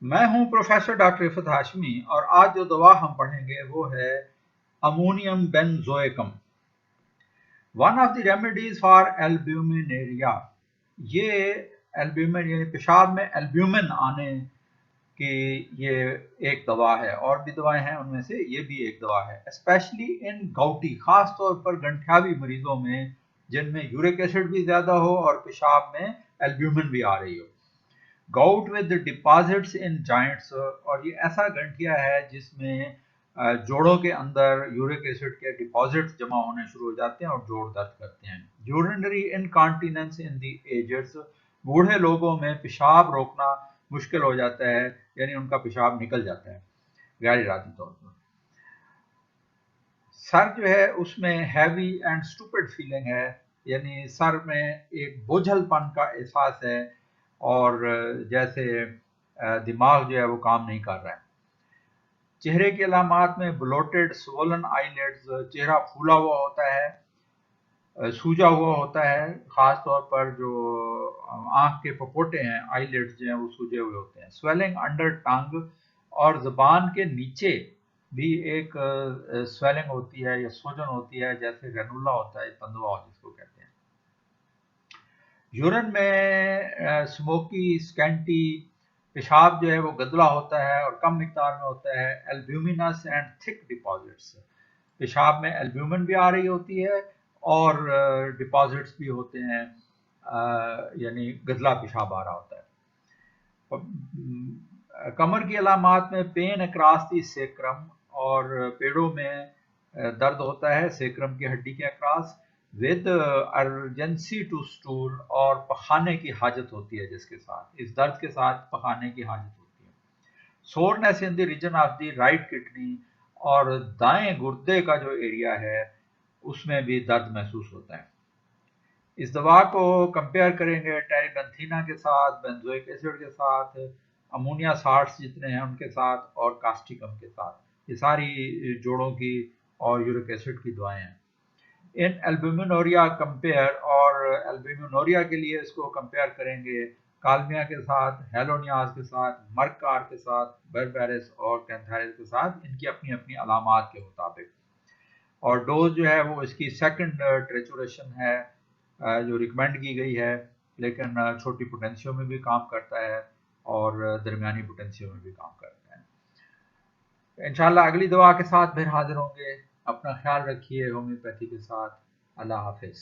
मैं हूं professor doctor Iffat Hashmi और आज जो दवा हम पढ़ेंगे वो है ammonium benzoicum. One of the remedies for albuminuria. ये एल्ब्यूमिन यानी पेशाब में एल्ब्यूमिन आने की ये एक दवा है, और भी दवाएं हैं, उनमें से ये भी एक दवा है। स्पेशली इन गाउटी, खास तौर पर गंठियावी मरीजों में जिनमें यूरिक एसिड भी ज्यादा हो और पेशाब में एल्ब्यूमिन भी आ रही हो। Gout with deposits in joints, और ये ऐसा गंठिया है जिसमें जोड़ों के अंदर यूरिक एसिड के डिपॉजिट्स जमा होने शुरू हो जाते हैं और जोड़ दर्द करते हैं। यूरिनरी इनकॉन्टिनेंस इन दी एजर्स, बूढ़े लोगों में पेशाब रोकना मुश्किल हो जाता है, यानी उनका पेशाब निकल जाता है गैर इरादी तौर पर। सर जो है उसमें हैवी एंड स्टूपिड फीलिंग है, यानी सर में एक बोझलपन का एहसास है और जैसे दिमाग जो है वो काम नहीं कर रहा है। चेहरे की अलामात में ब्लोटेड स्वोलन आईलेट्स, चेहरा फूला हुआ होता है, सूजा हुआ होता है, खास तौर पर जो आंख के पपोटे हैं, आईलेट्स जो हैं वो सूजे हुए होते हैं। स्वेलिंग अंडर टंग, और जुबान के नीचे भी एक स्वेलिंग होती है या सूजन होती है, जैसे रेनुला होता है, तंदुआ जिसको कहते हैं। यूरिन में स्मोकी स्कैंटी पेशाब जो है वो गदला होता है और कम मिकदार में होता है। एल्ब्यूमिनस एंड थिक डिपॉजिट्स, पेशाब में एल्ब्यूमिन भी आ रही होती है और डिपॉजिट्स भी होते हैं, यानी गदला पेशाब आ रहा होता है। कमर की अलामात में पेन अक्रॉस दी सेक्रम, और पेड़ों में दर्द होता है सेक्रम की हड्डी के across, with urgency to stool, और पखाने की हाजत होती है जिसके साथ, इस दर्द के साथ पखाने की हाजत होती है। Soreness in the region of the right kidney, और दाएं गुर्दे का जो एरिया है उसमें भी दर्द महसूस होता है। इस दवा को कंपेयर करेंगे टेरिबेंथीना के साथ, बेंजोइक एसिड के साथ, अमोनिया साल्ट्स जितने हैं उनके साथ, और कास्टिकम के साथ। ये सारी जोड़ों की और यूरिक एसिड की दवाएं हैं। इन एल्ब्यूमिनोरिया कंपेयर, और एल्ब्यूमिनोरिया के लिए इसको कंपेयर करेंगे कालमिया के साथ, हेलोनियाज के साथ, मरकार के साथ, बेरबेरिस और कैंथारिस के साथ, इनकी अपनी अपनी अलामात के मुताबिक। और डोज जो है वो इसकी सेकंड ट्रेचुरेशन है जो रिकमेंड की गई है, लेकिन छोटी पोटेंशियो में भी काम करता है और दरमियानी पोटेंशियो में भी काम करता है। इंशाल्लाह अगली दवा के साथ फिर हाजिर होंगे। अपना ख्याल रखिए होम्योपैथी के साथ। अल्लाह हाफिज।